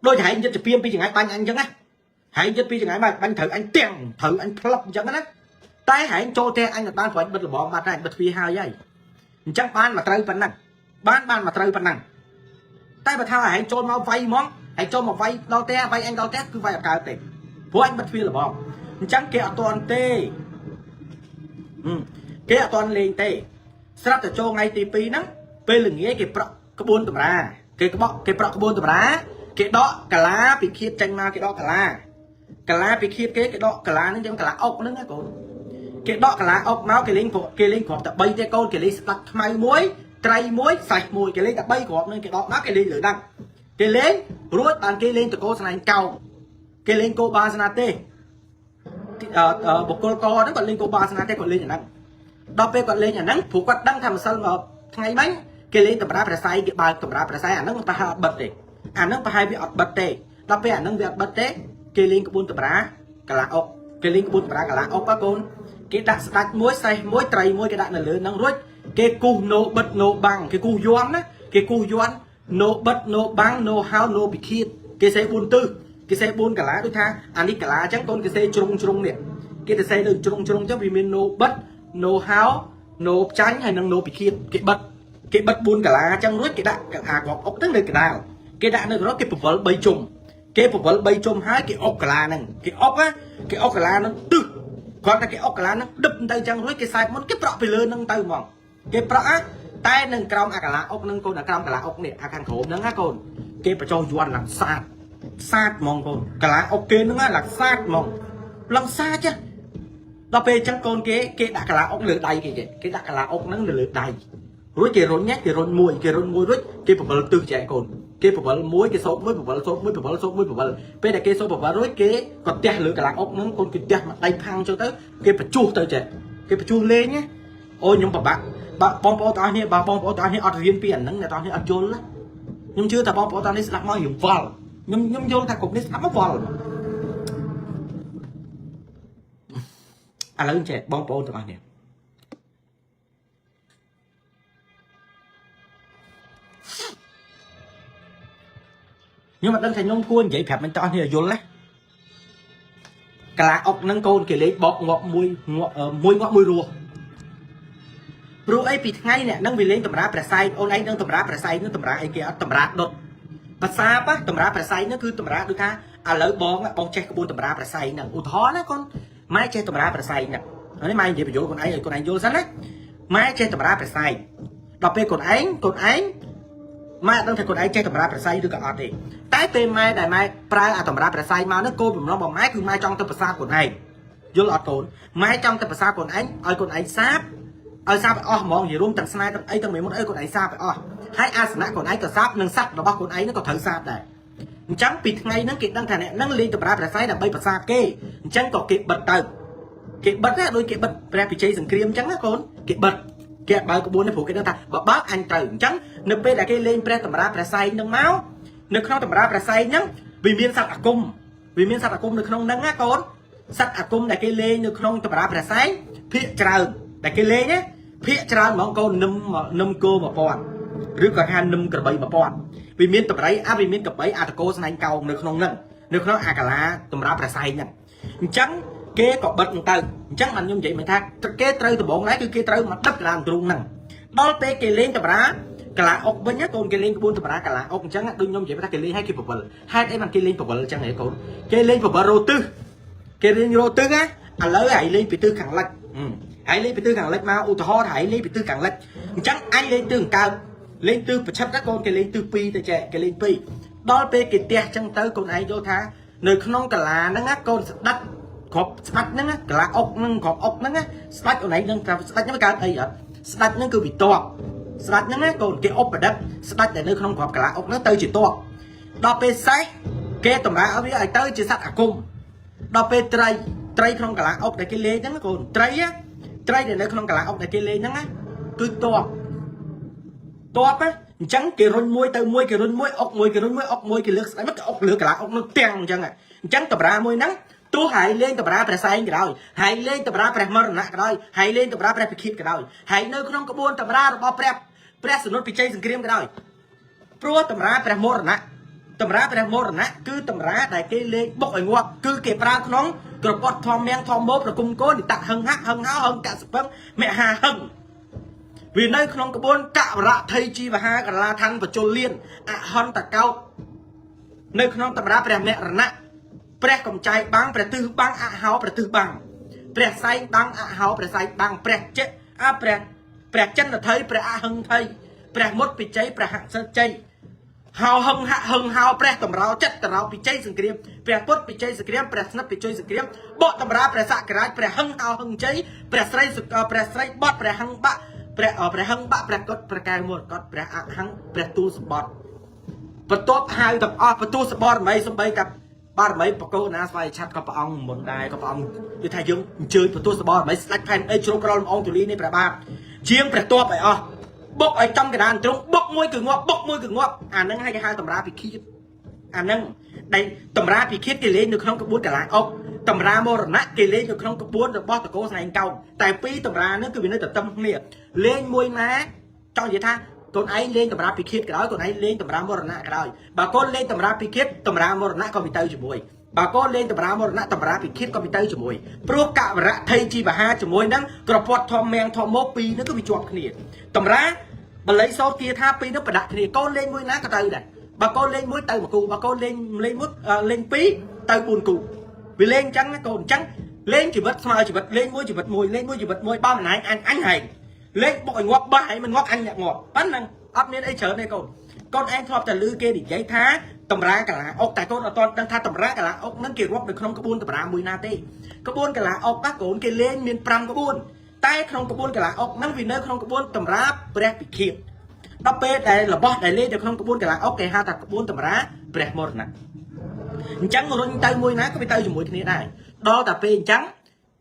Speaker 1: ដូចហែងយិតជាពីចង្អាយបាញ់អញអញ្ចឹងណាហែងយិតពីចង្អាយមកបាញ់ត្រូវអញទាំងត្រូវអញផ្លឹបអញ្ចឹងណាតែហែងចូលផ្ទះអញបានព្រោះអញបិទលបងបាត់ហើយបិទទ្វារហើយអញ្ចឹងបានមកត្រូវប៉ុណ្ណឹងបានមកត្រូវប៉ុណ្ណឹងតែបើថាហែងចូលមកវាយហ្មងហែងចូលមកវាយដល់ផ្ទះវាយអញដល់ផ្ទះគឺវាយអត់កើតទេព្រោះអញបិទទ្វារលបងអញ្ចឹងគេអត់ទាន់ទេគេអត់ទាន់លេងទេស្រាប់តែចូលថ្ងៃទី2ហ្នឹងពេលល្ងាចគេប្រក់ក្បួនតម្រាគេប្រក់ក្បួនតម្រាគេដកកាឡាពីឃាតចេញមកគេដកកាឡាពីឃាតគេដកកាឡាហ្នឹងចឹងកាឡាអុកហ្នឹងណាកូនគេដកកាឡាអុកមកគេលេងគ្រាប់តែ3ទេកូនគេលេងស្ដាប់ថ្មមួយត្រីមួយសេះមួយគេលេងតែ3គ្រាប់ហ្នឹងគេដកមកគេលេងលើដឹងគេលេងរួចបានគេលេងតកោស្នែងកោគេលេងគោបាសនាទេបុគ្គលកហ្នឹងគាត់លេងគោបាសនាទេគាត់លេងអាហ្នឹងដល់ពេលគាត់លេងអាហ្នឹងព្រោះគាត់ដឹងថាម្សិលមកថ្ងៃមិញគេលេងតម្រាប្រស័យគេបើកតម្រាប្រស័យអាហ្នឹងប្រហែលអត់បិទទេអាហ្នឹងប្រហែលវាអត់បិទទេដល់ពេលអាហ្នឹងវាអត់បិទទេគេលេងក្បួនតម្រាកាឡាអុកគេលេងក្បួនតម្រាកាឡាអុកកូនគេដាក់ស្ដាច់មួយសេះមួយត្រីមួយគេដាក់នៅលើហ្នឹងរួចគេគូស no បិទ no បាំងគេគូសយន់ណាគេគូសយន់ no បិទ no បាំង no ហៅ no ពិឃាតគេសេ4ទិសគេសេ4កាឡាដូចថាអានេះកាឡាអញ្ចឹងកូនគេសេជ្រុងនេះគេទៅសេទៅជ្រុងអញ្ចឹងវាមាន no បិទ no ហៅ no ចាញ់ហើយនឹង no ពិឃាតគេបិទ4កាឡាអញ្ចឹងរួចគេដាក់អាក្របអុកហ្នឹងនៅកណ្ដាលគេដាក់នៅក្រោយគេពវល់3ជុំហើយគេអុកកាឡាហ្នឹងគេអុកកាឡាហ្នឹងទឹះគាត់តែគេអុកកាឡាហ្នឹងដឹបទៅអញ្ចឹងរួចគេខ្សែមុនគេប្រក់ពីលើហ្នឹងទៅហ្មងគេប្រក់តែនឹងក្រោមអាកាឡាអុកហ្នឹងកូនអាក្រោមកាឡាអុកនេះអាខាងក្រោមហ្នឹងណាកូនគេបញ្ចុះយន់ឡើងសាតហ្មងកូនកាឡាអុកគេហ្នឹងឡើងសាតហ្មងឡើងសាចដល់ពេលអញ្ចឹងកូនគេដាក់កាឡាអុកលើដៃគេដាក់កាឡាអុកហ្នឹងនៅលើដៃរួចគេរុញមួយរួចគេពវល់ទឹះចែកកូនគេពវល់មួយគេសោតមួយពវល់សោតមួយពវល់ពេលដែលគេសោតពវល់រួចគេក៏ទះលើកាឡាអុកហ្នឹងកូនគេទះមកដៃផាំងចូលទៅគេបញ្ចុះទៅចែកគេបញ្ចុះលេងណាអូខ្ញុំពិបាកបើបងប្អូនទាំងអស់គ្នាបងប្អូនទាំងអស់គ្នាអត់រៀនពីអាហ្នឹងអ្នកទាំងអស់គ្នាអត់យល់ណាខ្ញុំជឿថាបងប្អូនទាំងនេះស្ដាប់មកយើងវល់ខ្ញុំយល់ថាគ្រប់នេះស្ដាប់មកវល់ឥឡូវចេះបងប្អូនទាំងអស់គ្នាខ្ញុំអត់ដឹងថាខ្ញុំគួរនិយាយប្រាប់មិនតោះនេះឲ្យយល់ណាកាឡាអុកហ្នឹងកូនគេលេងបោកងាប់មួយងាប់មួយរស់ព្រោះអីពីថ្ងៃនេះហ្នឹងវាលេងតម្រាប្រស័យអូនឯងនឹងតម្រាប្រស័យនឹងតម្រាអីគេអត់តម្រាដុតភាសាបតម្រាប្រស័យហ្នឹងគឺតម្រាដូចថាឥឡូវបងចេះក្បួនតម្រាប្រស័យហ្នឹងឧទាហរណ៍ណាកូនម៉ែចេះតម្រាប្រស័យហ្នឹងនេះម៉ែនិយាយបញ្យល់ខ្លួនឯងឲ្យកូនឯងយល់សិនណាម៉ែចេះតម្រាប្រស័យដល់ពេលកូនឯងម៉ែអត់ដឹងថាកូនឯងចេះតម្រាប្រស័យឬក៏អត់ទេតែពេលម៉ែដែលម៉ែប្រើអាតម្រាប្រស័យមកហ្នឹងគោលបំណងរបស់ម៉ែគឺម៉ែចង់ទៅប្រសាកូនឯងយល់អត់កូនម៉ែចង់ទៅប្រសាកូនឯងឲ្យកូនឯងសាបឲ្យសាបឲ្យអស់ហ្មងនិយាយរួមទាំងស្នេហ៍ទាំងអីទាំងមេមុនអីកូនឯងសាបឲ្យអស់ហើយអាសនៈកូនឯងក៏សាបនឹងសັດរបស់កូនឯងហ្នឹងក៏ត្រូវសាបដែរ chẳng bị ngay nó kịp đăng thằng này nó liên tập ra phải sai là bay bật xa kê chẳng có kịp bật tờ kịp bật á đôi kịp bật ra bị chơi dừng kriêm trắng á con kịp bật kịp bao có bốn này phụ cái đăng thằng bác anh tờ chẳng nấp bên là cái lên pre tập ra phải sai nâng máu nâng không tập ra phải sai nhá vì miên sạch à cung nâng không nâng á con sạch à cung là cái lên nâng không tập ra phải sai phía trời là cái lên nhé phía trời mà con nâm cô mà bọn rứa còn hai nâm cờ bầy mà bọn vì miền tập đấy vì miền tập ấy tờ cô sang cầu được không nâng được nó cả lá tụm ra phải sai nha trắng kế cọp bật từ trắng mạnh như vậy mình thang kế trơi từ bọn đấy cứ kế trơi mà đất làm trùng nè đó pe kề lên tập ra cả lá ốc bên nhá con kề lên cái buôn tập ra cả lá ốc trắng đôi nhôm vậy mà ta kề lên hai kề bờ hai cái mình kề lên bờ trắng này con kề lên bờ rô tư kề lên rô tư á lấy hãy lên bị tư khẳng lệch hãy lên bị tư khẳng lệch mà u thọ hãy lên bị tư khẳng lệch trắng anh lên tường cao lên tư phải chấp các con cái lên tư pi tại trẻ cái lên pi đó pe cái tia chân tới con ấy vô thá nơi không cả là nó ngắt con đất khop sạch nó cả là ốc nó khop ốc nó sạch con ấy nâng sạch nó cái ấy vậy sạch nó cứ bị to sạch nó còn cái ốc ở đất sạch để nơi không khop cả là ốc nó tới chỉ to đó pe sấy cái tầm ra ở phía ấy tới chỉ sạch à cung đó pe tray không cả là ốc để cái lê nó còn tray để nơi không cả là ốc để cái lê nó cứ to á trắng kì run môi từ môi kì run môi ốc môi kì run môi ốc môi kì lược mất cái ốc lược cả ốc nó tiền chẳng à trắng tập ra môi nắng tú hãy lên tập ra phải sai cái đó hãy lên tập ra phải mơ nè cái đó hãy lên tập ra phải khít cái đó hãy nơi không có buôn tập ra bao prep sự nốt bị chơi dừng kiếm cái đó pro tập ra phải mơ nè cứ tập ra đại cái lên bốc ở ngoặc cứ kẹp ra nó rồi bọt thom men thom mốt rồi cung cố để tặng hưng hắc hưng háo hưng cả sập mẹ hà hưng vì nơi không có bốn cạo rạ thầy chi và hai cả la thăng và trôn liên hòn tạc cao nơi không tập ra bè mẹ rạ bè cầm chai băng bè tư băng háo bè tư băng bè say băng háo bè say băng bè chết bè chân là thấy bè hưng thấy bè mốt bị cháy bè hạng sơ cháy hào hưng hào bè tầm rau chất tầm rau bị cháy sừng kiếm bè bốt bị cháy sừng kiếm bè snap bị cháy sừng kiếm bọ tầm ra bè sạ cái bè hưng hào hưng cháy bè say bọt bè hưng bạ bè hăng bạ bè cốt bè cài một cốt bè hăng bè tu sport bè top hai tập bè tu sport mấy số mấy cặp ba mấy bậc cô na phải chặt có ông một đài có ông như thầy dương chơi bè tu sport mấy slack fan ấy chụp cái ông tụi này bè ba chiếng bè top vậy bốc ở trong cái đàn trống bốc môi cử ngọc nâng hai cái hai tầm ra bị khít nâng đây tầm ra bị khít cái lên được không có bốn cả lại ông tầm ra mô rộng nát kì lên được không có bốn được bó tờ cô sang cầu tại pi tầm ra nó cứ bị nơi tập tâm liệt lên môi má cho vậy tha con ấy lên tầm ra bị khít cái đó con ấy lên tầm ra mô rộng nát cái đó bà con lên tầm ra bị khít tầm ra mô rộng nát con bị tơi chùm mùi bà con lên tầm ra mô rộng nát tầm ra bị khít con bị tơi chùm mùi pro cạ và rạ thầy chi và ha chùm mùi nắng cọp bọt thom men thom mô pi nó cứ bị chuột khỉ tầm ra bà lấy số kia tha pi nó bà đặt khỉ con lên môi nát cái tơi này bà con lên môi tơi mà cụ bà con lên pi tơi buồn cụ vì lên trắng nó còn trắng lên chỉ vật smile chỉ vật lên môi chỉ vật môi bao này anh hành lên bội ngọc ba hay mình ngọc anh nhạc ngọt bắn năng ấp nên ấy chờ này con anh thọp trả lư kia để giấy thá tầm ra cả là ốc tại con là toàn đang tha tầm ra cả là ốc nó kia ngọc được không có buôn tầm ra mùi na tê có buôn cả là ốc bác cồn kia lên miền pram có buôn tay không có buôn cả là ốc năng vì nơi không có buôn tầm ra brek bị khiếp đắp bê đây là bót đây lên được không có buôn cả là ốc cái ha ta có buôn tầm ra brek một nè trắng rồi tay môi ná có bị tay dùng mũi thế này đó là pe trắng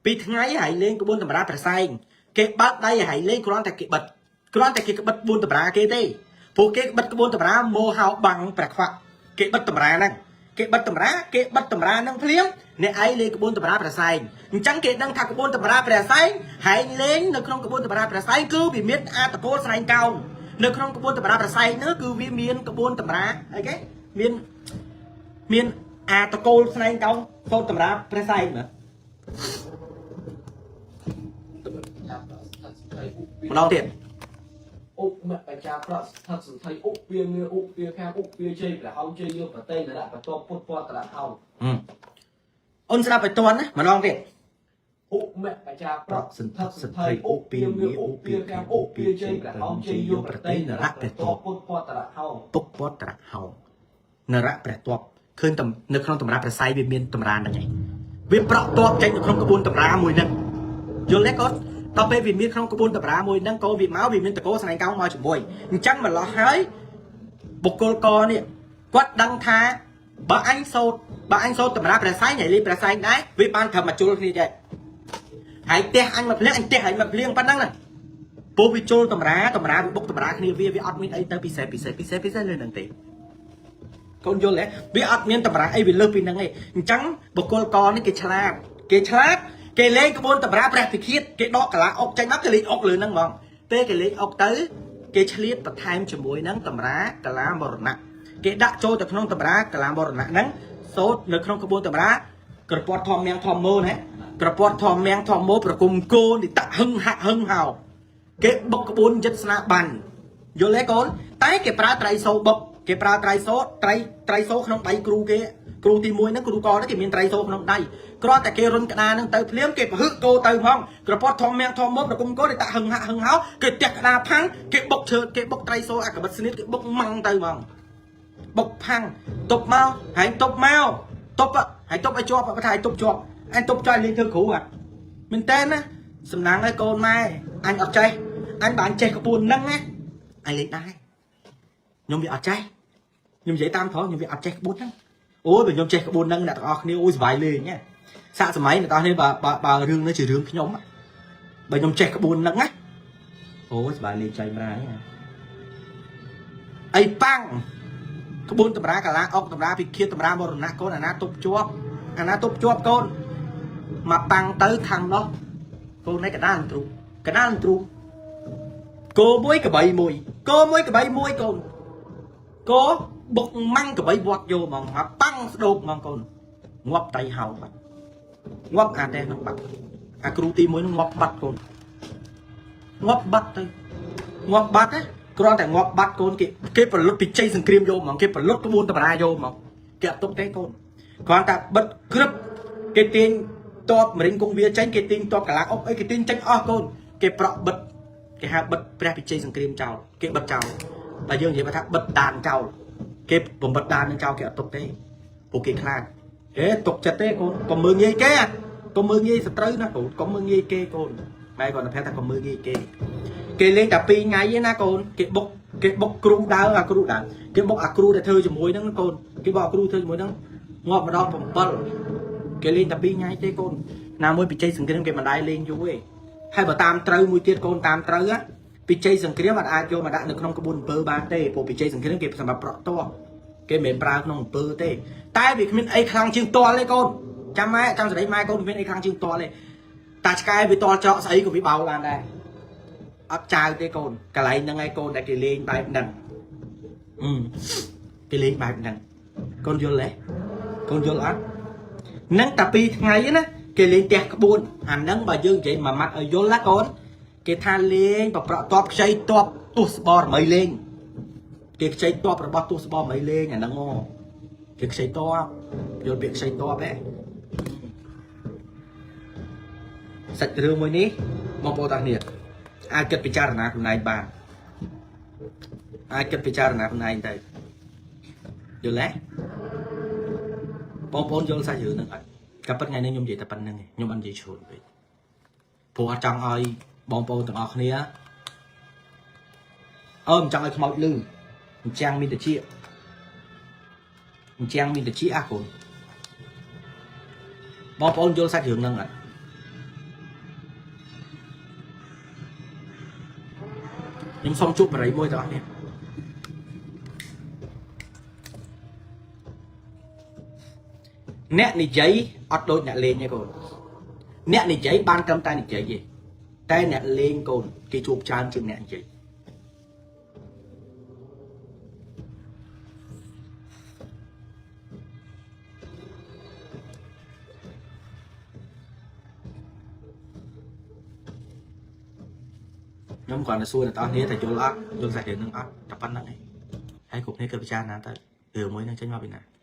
Speaker 1: bị ngay hãy lên cái buôn tầm ra phải sai cái bát đây hãy lên con tại cái bật buôn tầm ra cái tê phụ cái bật cái buôn tầm ra mô hào bằng phải khoa cái bật tầm ra nè cái bật tầm ra nâng phím nè ấy lên cái buôn tầm ra phải sai trắng cái đang thạc cái buôn tầm ra phải sai hãy lên nó không cái buôn tầm ra phải sai cứ bị miết tập cố sai cao nó không cái buôn tầm ra phải sai nữa cứ vì miên cái buôn tầm ra cái miên tao cô này câu cô tầm ra phải sai mà một đau tiền
Speaker 2: úc mẹ bà cha thật sự thấy úc bia khang úc bia chơi là ông chơi vô và tên là đã phải to phốt phốt là không
Speaker 1: ôn sẽ phải toán mà đau tiền
Speaker 2: úc mẹ bà cha thật sự thấy úc bia khang úc bia chơi là ông chơi vô và tên là đã phải to phốt phốt là không
Speaker 1: phốt phốt là không nợ ra phải toเคยตำนึกครองตำราประไซเมียนตำราหนังไงเวียนเปราะตัวใจนึกครองกระบวนตำรามวยนั่งโยนเล็กก็ต่อไปเวียนมีครองกระบวนตำรามวยนั่งโกเวียนเมาส์เวียนมีตะโกสนายเก้ามาจุ่มมวยจังมันล้อหายบุกโกลกอเนี่ยกวดดังท้า បើអញសូត្រតម្រាព្រះស័យញ៉ៃលីព្រះស័យដែរវាបានត្រឹមមកជុលគ្នាចេះហើយផ្ទះអញមកភ្លៀងអញផ្ទះហើយមកភ្លៀងប៉ុណ្ណឹងណាពូវាជុលតម្រាវាបុកតម្រាគ្នាវាអត់មានអីទៅពិសេសលើនឹងទេកូនយល់ទេវាអត់មានតម្រាអីវាលើសពីហ្នឹងទេអញ្ចឹងបុគ្គលកនេះគេឆ្លាតគេលេងក្បួនតម្រាព្រះពិឃាតគេដកកលាអុកចេញមកគេលេងអុកលើហ្នឹងហ្មងពេលគេលេងអុកទៅគេឆ្លៀតបន្ថែមជាមួយនឹងតម្រាកលាមរណៈគេដាក់ចូលទៅក្នុងតម្រាកលាមរណៈហ្នឹងសូត្រនៅក្នុងក្បួនតម្រាក្រពាត់ធម្មមៀងធម្មមោណាក្រពាត់ធម្មមៀងធម្មមោប្រគុំគោនិតហឹងហាក់ហឹងហោគេបុកក្បួនចិត្តស្នាបានយល់ទេកូនតែគេប្រើត្រៃសូបុកគេប្រើត្រៃសូក្នុងដៃគ្រូគេគ្រូទី1ហ្នឹងគ្រូកហ្នឹងគេមានត្រៃសូក្នុងដៃគ្រាន់តែគេរុញក្តារហ្នឹងទៅភ្លាមគេប្រហឹកគោទៅផងក្រពាត់ធម្មមៀងធម្មមោប្រគុំគោនិតហឹងហាក់ហឹងហោគេផ្ទះក្តារផាំងគេបុកឈើគេបុកត្រៃសូអកបិតស្នៀតគេបុកម៉ាំងទៅហ្មងបុកផាំងទប់មកហើយទប់ឲ្យជាប់បើថាឲ្យទប់ជាប់អញទប់ចុយលេងធ្វើគ្រូហ่ะមែនតើណាសំណាងឲ្យកូនម៉ែអញអត់ចេះអញបានចេះក្បួនហ្នឹងណាអញលេងដែរខ្ញុំវាអត់ចេះខ្ញុំនិយាយតាមត្រង់ខ្ញុំវាអត់ចេះក្បួនហ្នឹងអូយបើខ្ញុំចេះក្បួនហ្នឹងអ្នកទាំងអស់គ្នាអូយសុបាយលេងណាសាកសម័យអ្នកទាំងអស់គ្នាបើរឿងនេះជារឿងខ្ញុំបើខ្ញុំចេះក្បួនហ្នឹងណាអូយសុបាយលេងចៃម្រាយអីប៉ាំងក្បួនតម្រាកាឡាអុកតម្រាពិឃាតតម្រាមរណៈកូនអាណាទប់ជាប់កូនមកប៉ាំងទៅខាងនោះកូននេះកដាលទ្រូគោមួយកបីមួយកោមួយកបីមួយកូនកោបុកម៉ាំងកបីវត្តយកហ្មងមកប៉ាំងស្ដោកហ្មងកូនងាប់តៃហៅបាត់ងាប់អាទេនឹងបាត់អាគ្រូទី1នឹងងាប់បាត់កូនងាប់បាត់ទៅងាប់បាត់ណាគ្រាន់តែងាប់បាត់កូនគេផលិតពីជ័យសង្គ្រាមយកហ្មងគេផលិតក្បួនតម្រាយកហ្មងគេអត់ទុកទេកូនគ្រាន់តែបិទក្រឹបគេទាញតបមរិញគង់វាចេញគេទាញតបកលាអុកអីគេទាញចេញអស់កូនគេប្រក់បិទគេហៅបិទព្រះពិជ័យសង្គ្រាមចោលគេបិទចោលតែយើងនិយាយថាបិទដានចោលគេបំបិទដាននឹងចោលគេអត់ទុកទេពួកគេខ្លាចទុកចិត្តទេកូនកុំមើងងាយគេកុំមើងងាយសត្រូវណាកូនកុំមើងងាយគេកូនម៉ែគាត់តែប្រាប់ថាកុំមើងងាយគេលេងតែ2ថ្ងៃទេណាកូនគេបុកគ្រូដើរអាគ្រូដើរគេបុកអាគ្រូដែលធ្វើជាមួយហ្នឹងកូនគេបុកអាគ្រូធ្វើជាមួយហ្នឹងងាប់ម្ដង7គេលេងតែ2ថ្ងៃទេកូនណាមួយពិជ័យសង្គ្រាមគេមិនដែរលេងយូរទេហើយបើតាមត្រូវមួយទៀតកូនតាមត្រូវពិជ័យសង្គ្រាមអាចយកមកដាក់នៅក្នុងក្បួនអំពើបានទេព្រោះពិជ័យសង្គ្រាមគេសម្រាប់ប្រក់តបគេមិនមែនប្រើក្នុងអំពើទេតែវាគ្មានអីខ្លាំងជាងតលទេកូនចាំស្ដីម៉ែកូនគ្មានអីខ្លាំងជាងតលទេតាឆ្កែវាតលច្រកស្អីក៏វាបោកបានដែរអត់ចៅទេកូនកន្លែងហ្នឹងឯងកូនដែលគេលេងបែបហ្នឹងគេលេងបែបហ្នឹងកូនយល់ទេកូនយល់អត់ហ្នឹងតែ2ថ្ងៃណាគេលេងផ្ទះក្បួនអាហ្នឹងបើយើងនិយាយមួយម៉ាត់ឲ្យយល់ណាកូនគេថាលេងប្រប្រក់តបខ្ចីតបទោះស្បរមីលេងគេខ្ចីតបរបស់ទោះស្បរមីលេងអាហ្នឹងគេខ្ចីតបយល់ពាក្យខ្ចីតបទេសាច់រឿងមួយនេះបងប្អូនតាគ្នាអាចគិតពិចារណាខ្លួនឯងបានអាចគិតពិចារណាខ្លួនឯងទៅយល់ទេបងប្អូនយល់សាច់រឿងហ្នឹងអត់ក៏ប៉ុន្តែថ្ងៃនេះខ្ញុំនិយាយតែប៉ុណ្្នឹងឯងខ្ញុំអត់និយាយជ្រុលពេកព្រោះអត់ចង់ឲ្យបងប្អូនទាំងអស់គ្នាមិនចង់ឲ្យខ្មោចលឺអញ្ចឹងមានតិចអាកូនបងប្អូនយល់សាច់រឿងហ្នឹងអត់ខ្ញុំសូមជួបបរិយមួយទាំងអស់គ្នាអ្នកនិយាយអត់ដូចអ្នកលេងទេកូនអ្នកនិយាយបានត្រឹមតែនិយាយទេតែអ្នកលេងកូនគេជួបច្រើនជាងអ្នកនិយាយខ្ញុំគ្រាន់តែសួរអ្នកទាំងអស់គ្នាថាយល់អត់យល់សាច់រឿងហ្នឹងអត់តែប៉ុណ្្នឹងឯងហើយគ្រប់គ្នាគិតពិចារណាទៅរឿងមួយហ្នឹងចេញមកពីណា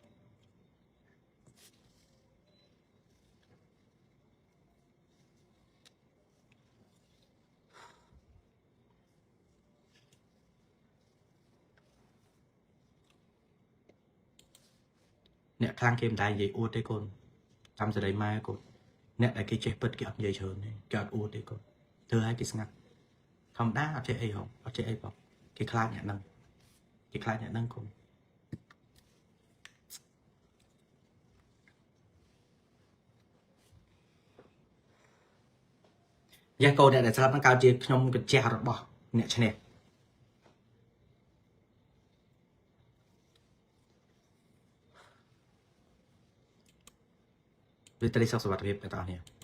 Speaker 1: អ្នកខ្លាំងគេមិនដែរនិយាយអួតទេកូនតាមសេរីម៉ែកូនអ្នកដែលគេចេះពិតគេអត់និយាយច្រើនទេគេអត់អួតទេកូនធ្វើឲ្យគេស្ងាត់ធម្មតាអត់ចេះអីហងអត់ចេះអីបងគេខ្លាចអ្នកហ្នឹងកូន យ៉ាកូនអ្នកដែលស្លាប់នឹងកើតជាខ្ញុំកញ្ចះរបស់អ្នកឈ្នះវាត្រីសុខសុវត្ថិភាពអ្នកទាំងអស់គ្នា